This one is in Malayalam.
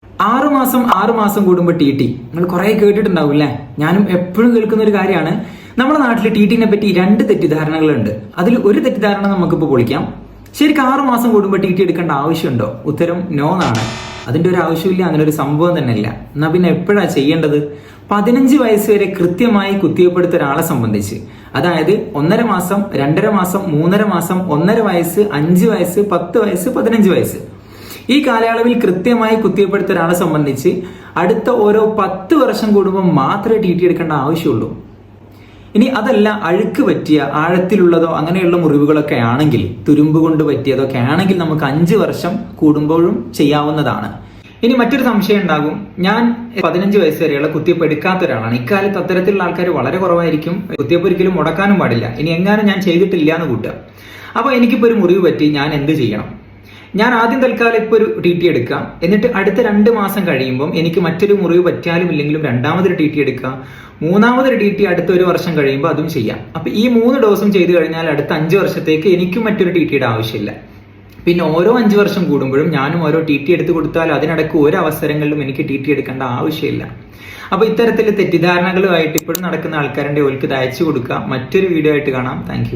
ആറ് മാസം കൂടുമ്പോൾ ടി ടി നിങ്ങൾ കുറെ കേട്ടിട്ടുണ്ടാവും അല്ലേ? ഞാനും എപ്പോഴും കേൾക്കുന്ന ഒരു കാര്യമാണ്. നമ്മുടെ നാട്ടിൽ ടി ടിനെ പറ്റി രണ്ട് തെറ്റിദ്ധാരണകളുണ്ട്. അതിൽ ഒരു തെറ്റിദ്ധാരണ നമുക്കിപ്പോൾ പൊളിക്കാം. ശരിക്കും 6 മാസം കൂടുമ്പോൾ ടി ടി എടുക്കേണ്ട ആവശ്യമുണ്ടോ? ഉത്തരം നോ എന്നാണ്. അതിന്റെ ഒരു ആവശ്യമില്ല, അങ്ങനെ ഒരു സംഭവം തന്നെ ഇല്ല. എന്നാ പിന്നെ എപ്പോഴാ ചെയ്യേണ്ടത്? 15 വയസ്സ് വരെ കൃത്യമായി കുത്തിവെപ്പെടുത്ത ഒരാളെ സംബന്ധിച്ച്, അതായത് 1.5 മാസം, 2.5 മാസം, 3.5 മാസം, 1.5 വയസ്സ്, 5 വയസ്സ്, 10 വയസ്സ്, 15 വയസ്സ്, ഈ കാലയളവിൽ കൃത്യമായി കുത്തിവെപ്പെടുത്ത ഒരാളെ സംബന്ധിച്ച് അടുത്ത ഓരോ 10 വർഷം കൂടുമ്പോൾ മാത്രമേ ടി ടി എടുക്കേണ്ട ആവശ്യമുള്ളൂ. ഇനി അതല്ല, അഴുക്ക് പറ്റിയ ആഴത്തിലുള്ളതോ അങ്ങനെയുള്ള മുറിവുകളൊക്കെ ആണെങ്കിൽ, തുരുമ്പ് കൊണ്ട് പറ്റിയതൊക്കെ ആണെങ്കിൽ നമുക്ക് 5 വർഷം കൂടുമ്പോഴും ചെയ്യാവുന്നതാണ്. ഇനി മറ്റൊരു സംശയം ഉണ്ടാകും, ഞാൻ 15 വയസ്സ് വരെയുള്ള കുത്തിവെപ്പ് എടുക്കാത്ത ഒരാളാണ്. ഇക്കാലത്ത് അത്തരത്തിലുള്ള ആൾക്കാർ വളരെ കുറവായിരിക്കും. കുത്തിവെപ്പ് ഒരിക്കലും മുടക്കാനും പാടില്ല. ഇനി എങ്ങാനും ഞാൻ ചെയ്തിട്ടില്ല എന്ന് കൂട്ടുക. അപ്പൊ എനിക്കിപ്പോ ഒരു മുറിവ് പറ്റി, ഞാൻ എന്ത് ചെയ്യണം? ഞാൻ ആദ്യം തൽക്കാലം ഇപ്പൊ ഒരു ടി ടി എടുക്കാം. എന്നിട്ട് അടുത്ത 2 മാസം കഴിയുമ്പോൾ എനിക്ക് മറ്റൊരു മുറിവ് പറ്റിയാലും ഇല്ലെങ്കിലും രണ്ടാമതൊരു ടി ടി എടുക്കാം. മൂന്നാമതൊരു ടി ടി അടുത്ത 1 വർഷം കഴിയുമ്പോൾ അതും ചെയ്യാം. അപ്പൊ ഈ 3 ഡോസും ചെയ്തു കഴിഞ്ഞാൽ അടുത്ത 5 വർഷത്തേക്ക് എനിക്കും മറ്റൊരു ടി ടിയുടെ ആവശ്യമില്ല. പിന്നെ ഓരോ 5 വർഷം കൂടുമ്പോഴും ഞാനും ഓരോ ടി ടി എടുത്ത് കൊടുത്താൽ അതിനിടയ്ക്ക് ഒരു അവസരങ്ങളിലും എനിക്ക് ടി ടി എടുക്കേണ്ട ആവശ്യമില്ല. അപ്പൊ ഇത്തരത്തിൽ തെറ്റിദ്ധാരണകളുമായിട്ട് ഇപ്പോഴും നടക്കുന്ന ആൾക്കാരുടെ ഓൽക്ക് ഇത് അയച്ചു കൊടുക്കുക. മറ്റൊരു വീഡിയോ ആയിട്ട് കാണാം. താങ്ക്